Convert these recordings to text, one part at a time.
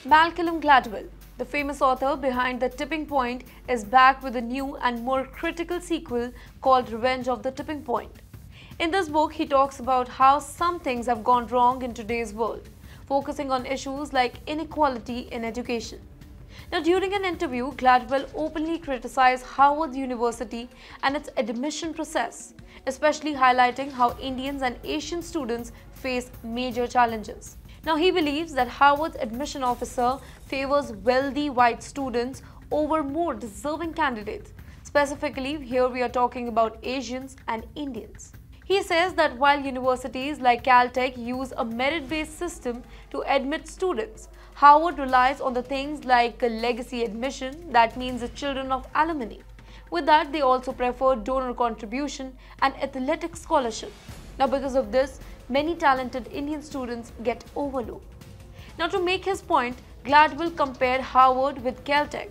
Malcolm Gladwell, the famous author behind The Tipping Point, is back with a new and more critical sequel called Revenge of the Tipping Point. In this book, he talks about how some things have gone wrong in today's world, focusing on issues like inequality in education. Now, during an interview, Gladwell openly criticized Harvard University and its admission process, especially highlighting how Indians and Asian students face major challenges. Now, he believes that Harvard's admission officer favors wealthy white students over more deserving candidates. Specifically, here we are talking about Asians and Indians. He says that while universities like Caltech use a merit-based system to admit students, Harvard relies on the things like legacy admission, that means the children of alumni. With that, they also prefer donor contribution and athletic scholarship. Now, because of this, many talented Indian students get overlooked. Now, to make his point, Gladwell compared Harvard with Caltech,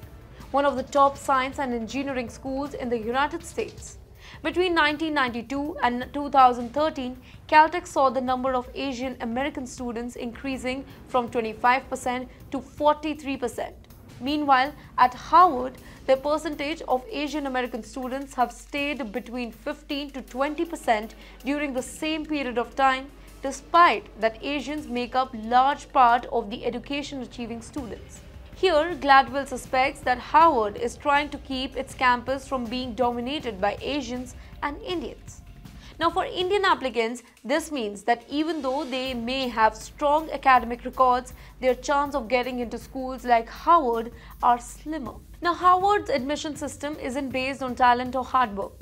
one of the top science and engineering schools in the United States. Between 1992 and 2013, Caltech saw the number of Asian American students increasing from 25% to 43%. Meanwhile, at Harvard, the percentage of Asian American students have stayed between 15 to 20% during the same period of time, despite that Asians make up large part of the education-achieving students. Here, Gladwell suspects that Harvard is trying to keep its campus from being dominated by Asians and Indians. Now, for Indian applicants, this means that even though they may have strong academic records, their chance of getting into schools like Harvard are slimmer. Now, Harvard's admission system isn't based on talent or hard work.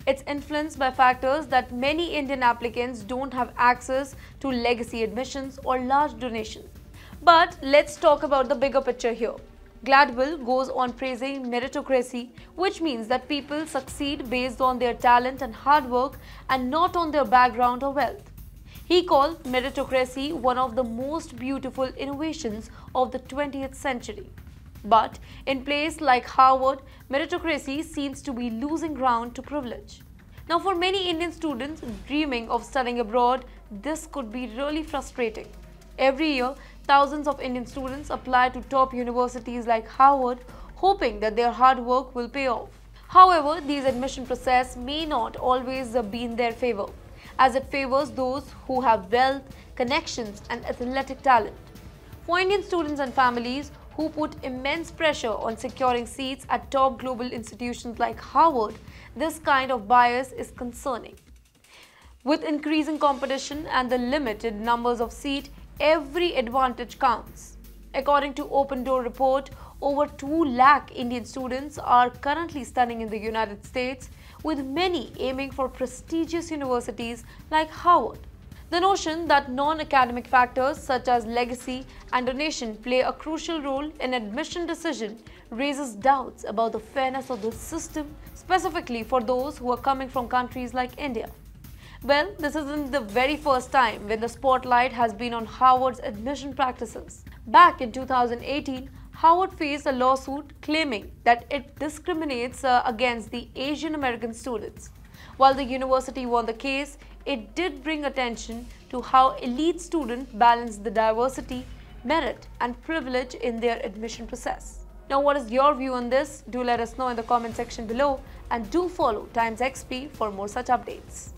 It's influenced by factors that many Indian applicants don't have access to legacy admissions or large donations. But let's talk about the bigger picture here. Gladwell goes on praising meritocracy, which means that people succeed based on their talent and hard work and not on their background or wealth. He calls meritocracy one of the most beautiful innovations of the 20th century. But in places like Harvard, meritocracy seems to be losing ground to privilege. Now, for many Indian students dreaming of studying abroad, this could be really frustrating. Every year, thousands of Indian students apply to top universities like Harvard, hoping that their hard work will pay off. However, these admission process may not always be in their favor, as it favors those who have wealth, connections, and athletic talent. For Indian students and families who put immense pressure on securing seats at top global institutions like Harvard, this kind of bias is concerning. With increasing competition and the limited numbers of seats, every advantage counts. According to Open Door report, over 2 lakh Indian students are currently studying in the United States, with many aiming for prestigious universities like Harvard. The notion that non-academic factors such as legacy and donation play a crucial role in admission decision raises doubts about the fairness of the system, specifically for those who are coming from countries like India. Well, this isn't the very first time when the spotlight has been on Harvard's admission practices. Back in 2018, Harvard faced a lawsuit claiming that it discriminates against the Asian American students. While the university won the case, it did bring attention to how elite students balance the diversity, merit, and privilege in their admission process. Now, what is your view on this? Do let us know in the comment section below, and do follow TimesXP for more such updates.